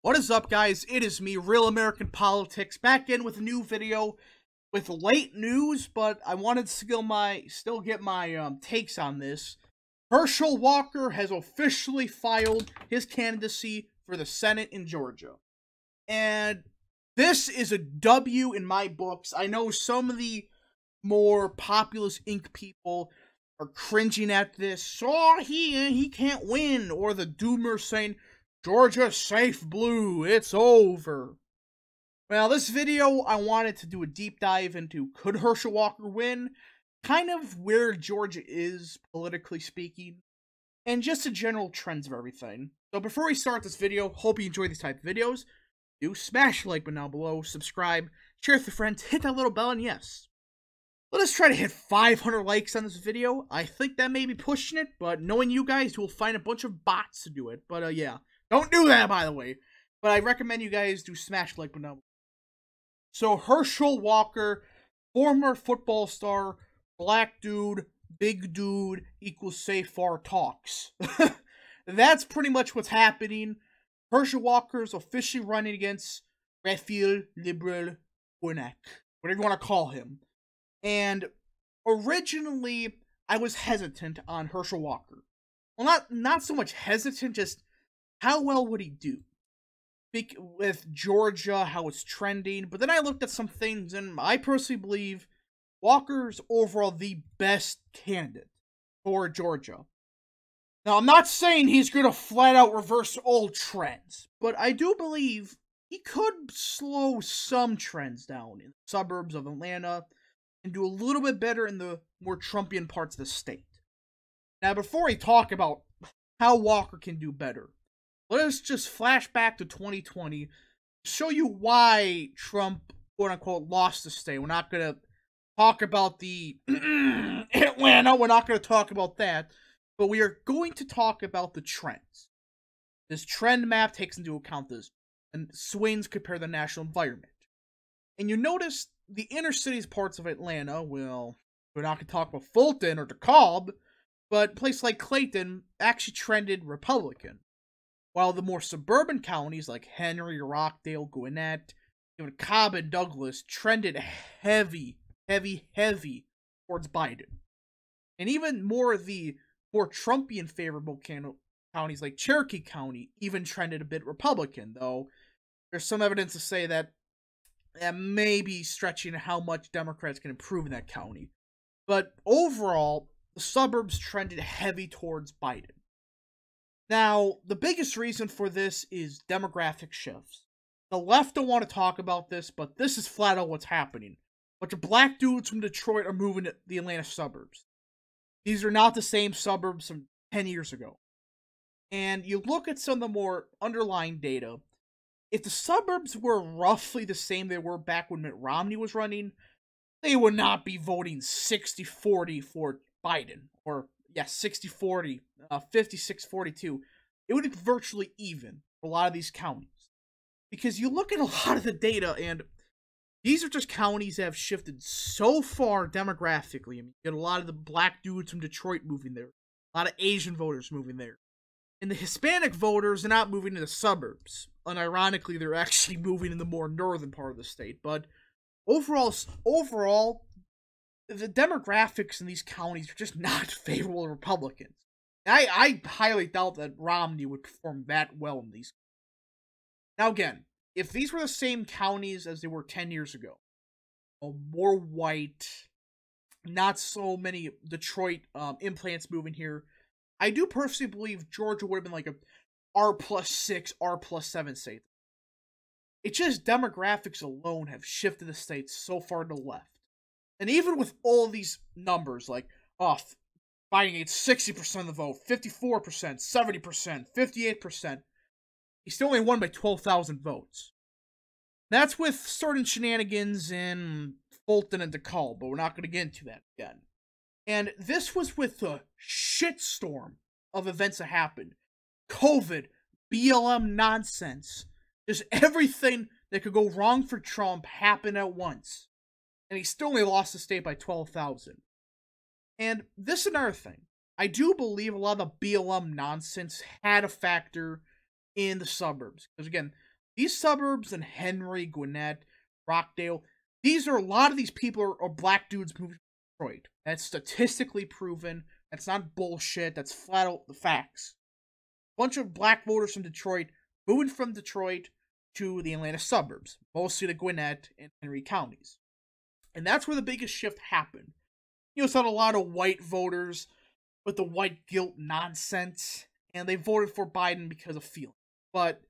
What is up, guys? It is me, Real American Politics, back in with a new video with late news, but I wanted to still get my takes on this. Herschel Walker has officially filed his candidacy for the Senate in Georgia. And this is a W in my books. I know some of the more populist ink people are cringing at this. Oh, he can't win. Or the doomers saying, Georgia safe blue, it's over. Well, this video, I wanted to do a deep dive into could Herschel Walker win, kind of where Georgia is, politically speaking, and just the general trends of everything. So before we start this video, hope you enjoy these type of videos. Do smash the like button down below, subscribe, share with your friends, hit that little bell, and yes, let us try to hit 500 likes on this video. I think that may be pushing it, but knowing you guys, you will find a bunch of bots to do it. But yeah. Don't do that, by the way. But I recommend you guys do smash the like button down. So, Herschel Walker, former football star, black dude, big dude, equals safe far talks. That's pretty much what's happening. Herschel Walker's officially running against Raphael Liberal Warnock, whatever you want to call him. And originally, I was hesitant on Herschel Walker. Well, not so much hesitant, just how well would he do? With Georgia, how it's trending. But then I looked at some things, and I personally believe Walker's overall the best candidate for Georgia. Now, I'm not saying he's going to flat out reverse all trends, but I do believe he could slow some trends down in the suburbs of Atlanta and do a little bit better in the more Trumpian parts of the state. Now, before I talk about how Walker can do better, let us just flash back to 2020, show you why Trump, quote-unquote, lost the state. We're not going to talk about the Atlanta, we're not going to talk about that, but we are going to talk about the trends. This trend map takes into account this, and swings compare the national environment. And you notice the inner cities parts of Atlanta, well, we're not going to talk about Fulton or DeKalb, but places like Clayton actually trended Republican. While the more suburban counties like Henry, Rockdale, Gwinnett, even Cobb and Douglas trended heavy towards Biden. And even more of the more Trumpian favorable counties like Cherokee County even trended a bit Republican, though there's some evidence to say that may be stretching how much Democrats can improve in that county. But overall, the suburbs trended heavy towards Biden. Now, the biggest reason for this is demographic shifts. The left don't want to talk about this, but this is flat out what's happening. A bunch of black dudes from Detroit are moving to the Atlanta suburbs. These are not the same suburbs from 10 years ago. And you look at some of the more underlying data, if the suburbs were roughly the same they were back when Mitt Romney was running, they would not be voting 60-40 for Biden, or yeah, 60-40, 56-42. It would be virtually even for a lot of these counties. Because you look at a lot of the data, and these are just counties that have shifted so far demographically. I mean, you get a lot of the black dudes from Detroit moving there. A lot of Asian voters moving there. And the Hispanic voters are not moving to the suburbs. Unironically, they're actually moving in the more northern part of the state. But overall, the demographics in these counties are just not favorable to Republicans. I highly doubt that Romney would perform that well in these. Now again, if these were the same counties as they were 10 years ago, more white, not so many Detroit implants moving here, I do personally believe Georgia would have been like a R+6, R+7 state. It's just demographics alone have shifted the state so far to the left. And even with all these numbers, like, Biden gets 60% of the vote, 54%, 70%, 58%, he still only won by 12,000 votes. That's with certain shenanigans in Fulton and DeKalb, but we're not going to get into that again. And this was with the shitstorm of events that happened. COVID, BLM nonsense, just everything that could go wrong for Trump happened at once. And he still only lost the state by 12,000. And this is another thing. I do believe a lot of the BLM nonsense had a factor in the suburbs. Because again, these suburbs in Henry, Gwinnett, Rockdale, these are a lot of these people are black dudes moving to Detroit. That's statistically proven. That's not bullshit. That's flat out the facts. A bunch of black voters from Detroit moving from Detroit to the Atlanta suburbs, mostly the Gwinnett and Henry counties. And that's where the biggest shift happened. You know, it's not a lot of white voters with the white guilt nonsense, and they voted for Biden because of feeling. But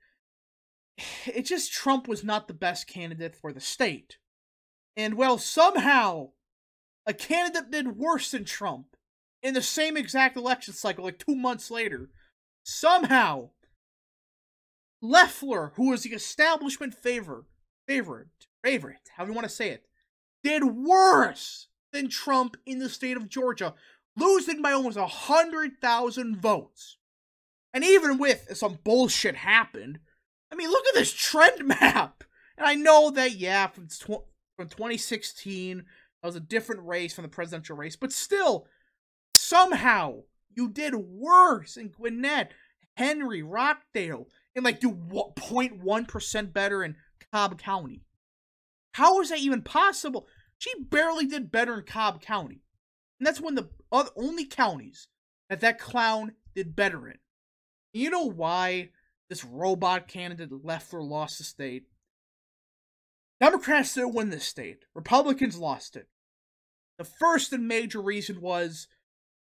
it just, Trump was not the best candidate for the state. And, well, somehow, a candidate did worse than Trump in the same exact election cycle, like 2 months later. Somehow, Loeffler, who was the establishment favorite, however you want to say it, did worse than Trump in the state of Georgia, losing by almost 100,000 votes. And even with some bullshit happened, I mean, look at this trend map. And I know that, yeah, from 2016, that was a different race from the presidential race, but still, somehow, you did worse in Gwinnett, Henry, Rockdale, and like do 0.1% better in Cobb County. How is that even possible? She barely did better in Cobb County. And that's one of the only counties that clown did better in. You know why this robot candidate Loeffler lost the state? Democrats didn't win this state. Republicans lost it. The first and major reason was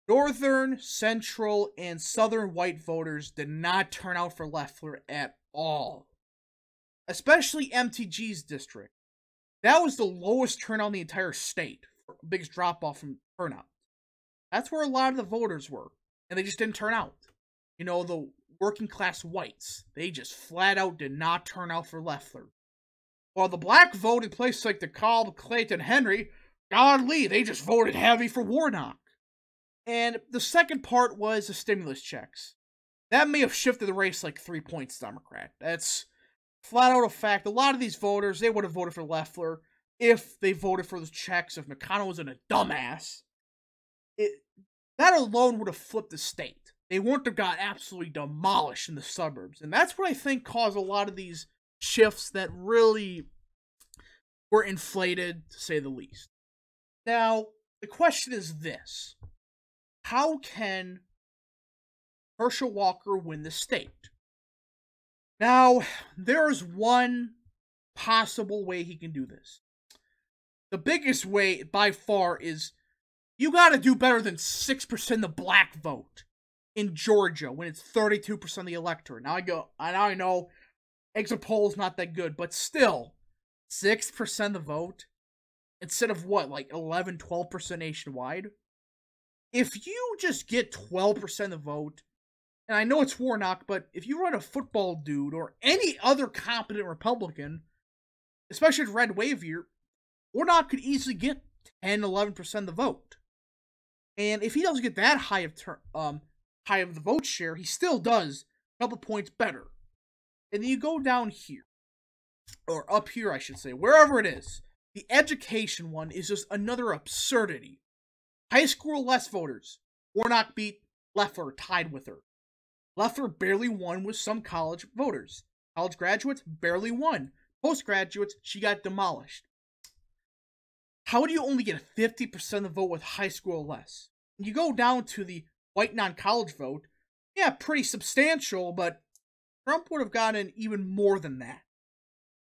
northern, central, and southern white voters did not turn out for Loeffler at all. Especially MTG's district. That was the lowest turnout in the entire state. Biggest drop-off from turnout. That's where a lot of the voters were. And they just didn't turn out. You know, the working class whites. They just flat out did not turn out for Loeffler. While the black vote in places like DeKalb, Clayton, Henry, godly, they just voted heavy for Warnock. And the second part was the stimulus checks. That may have shifted the race like 3 points Democrat. That's flat out a fact. A lot of these voters, they would have voted for Loeffler if they voted for the checks, if McConnell wasn't a dumbass. That alone would have flipped the state. They wouldn't have got absolutely demolished in the suburbs. And that's what I think caused a lot of these shifts that really were inflated, to say the least. Now, the question is this. How can Herschel Walker win the state? Now, there's one possible way he can do this. The biggest way, by far, is you gotta do better than 6% of the black vote in Georgia when it's 32% of the electorate. Now I know exit poll's not that good, but still, 6% of the vote instead of what, like 11, 12% nationwide? If you just get 12% of the vote, and I know it's Warnock, but if you run a football dude or any other competent Republican, especially with red wave here, Warnock could easily get 10, 11% of the vote. And if he doesn't get that high of the vote share, he still does a couple points better. And then you go down here, or up here I should say, wherever it is, the education one is just another absurdity. High school less voters. Warnock beat Loeffler, tied with her. Loeffler barely won with some college voters. College graduates barely won. Postgraduates, she got demolished. How do you only get 50% of the vote with high school or less? You go down to the white non-college vote. Yeah, pretty substantial, but Trump would have gotten even more than that.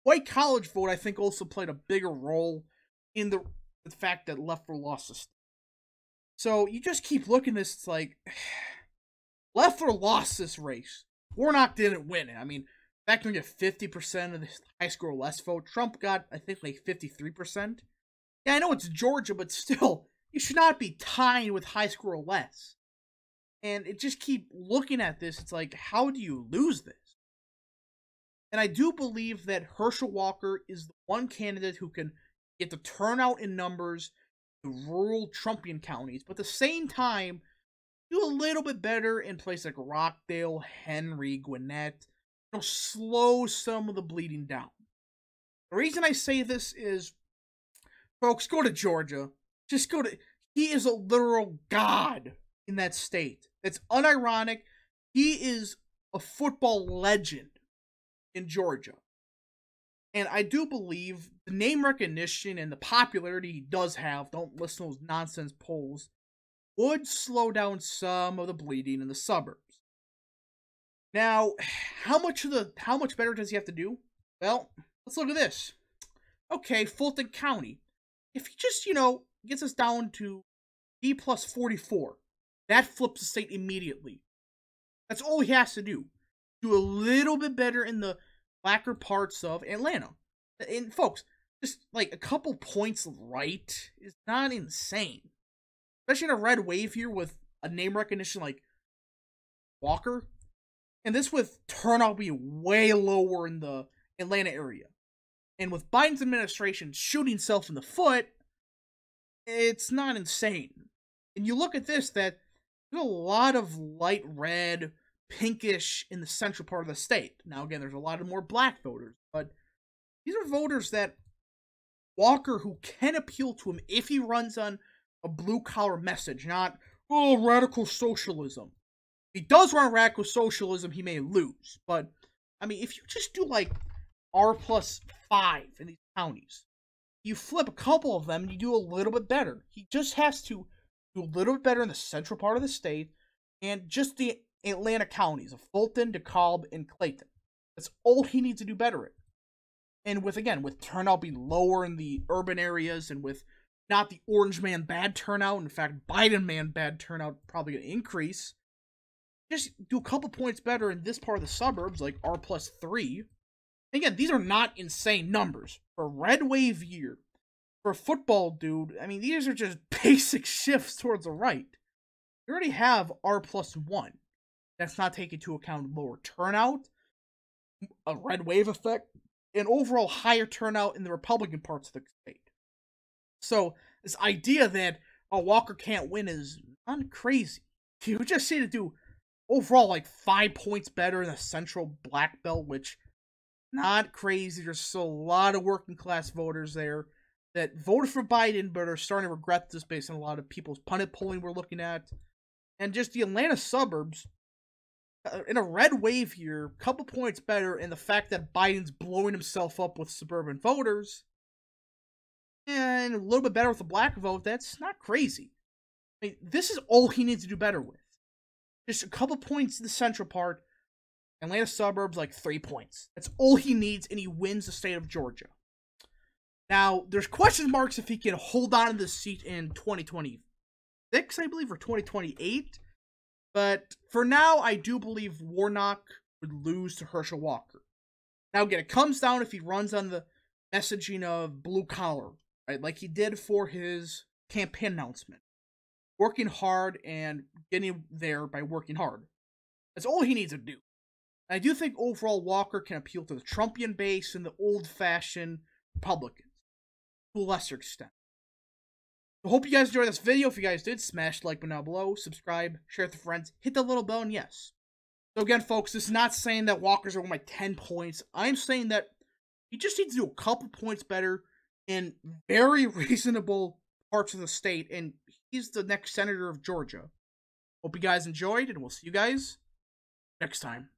White college vote, I think, also played a bigger role in the fact that Loeffler lost the state. So you just keep looking at this, it's like, Loeffler lost this race. Warnock didn't win it. I mean, back when you get 50% of the high school or less vote, Trump got, I think, like 53%. Yeah, I know it's Georgia, but still, you should not be tying with high school or less. And it just keep looking at this, it's like, how do you lose this? And I do believe that Herschel Walker is the one candidate who can get the turnout in numbers to rural Trumpian counties, but at the same time, do a little bit better in places like Rockdale, Henry, Gwinnett, slow some of the bleeding down. The reason I say this is, folks, go to Georgia. Just go to, he is a literal god in that state. It's unironic. He is a football legend in Georgia. And I do believe the name recognition and the popularity he does have, don't listen to those nonsense polls, would slow down some of the bleeding in the suburbs. Now, how much better does he have to do? Well, let's look at this. Okay, Fulton County. If he just, gets us down to D plus 44, that flips the state immediately. That's all he has to do. Do a little bit better in the blacker parts of Atlanta. And folks, just like a couple points right is not insane. Especially in a red wave here with a name recognition like Walker. And this with turnout being way lower in the Atlanta area. And with Biden's administration shooting himself in the foot, it's not insane. And you look at this, that there's a lot of light red, pinkish in the central part of the state. Now, again, there's a lot of more black voters, but these are voters that Walker, who can appeal to him if he runs on a blue-collar message, not, oh, radical socialism. If he does run radical socialism, he may lose. But, I mean, if you just do, like, R plus 5 in these counties, you flip a couple of them and you do a little bit better. He just has to do a little bit better in the central part of the state and just the Atlanta counties of Fulton, DeKalb, and Clayton. That's all he needs to do better at. And with turnout being lower in the urban areas and with not the orange man bad turnout, in fact, Biden man bad turnout probably going to increase, just do a couple points better in this part of the suburbs, like R plus 3. Again, these are not insane numbers. For a red wave year, for a football dude, I mean, these are just basic shifts towards the right. You already have R plus 1. That's not taking into account lower turnout, a red wave effect, and overall higher turnout in the Republican parts of the state. So, this idea that Walker can't win is not crazy. You just need to do overall like 5 points better in the central black belt, which not crazy. There's still a lot of working class voters there that voted for Biden but are starting to regret this based on a lot of people's pundit polling we're looking at. And just the Atlanta suburbs, in a red wave here, a couple points better, and the fact that Biden's blowing himself up with suburban voters, and a little bit better with the black vote, that's not crazy. I mean, this is all he needs to do better with. Just a couple points in the central part, Atlanta suburbs, like 3 points. That's all he needs, and he wins the state of Georgia. Now, there's question marks if he can hold on to this seat in 2026, I believe, or 2028. But for now, I do believe Warnock would lose to Herschel Walker. Now, again, it comes down if he runs on the messaging of blue collar, right? Like he did for his campaign announcement. Working hard and getting there by working hard. That's all he needs to do. I do think overall Walker can appeal to the Trumpian base and the old-fashioned Republicans to a lesser extent. I hope you guys enjoyed this video. If you guys did, smash the like button down below, subscribe, share with your friends, hit the little bell, and yes. So again, folks, this is not saying that Walker's over my 10 points. I'm saying that he just needs to do a couple points better in very reasonable parts of the state, and he's the next senator of Georgia. Hope you guys enjoyed, and we'll see you guys next time.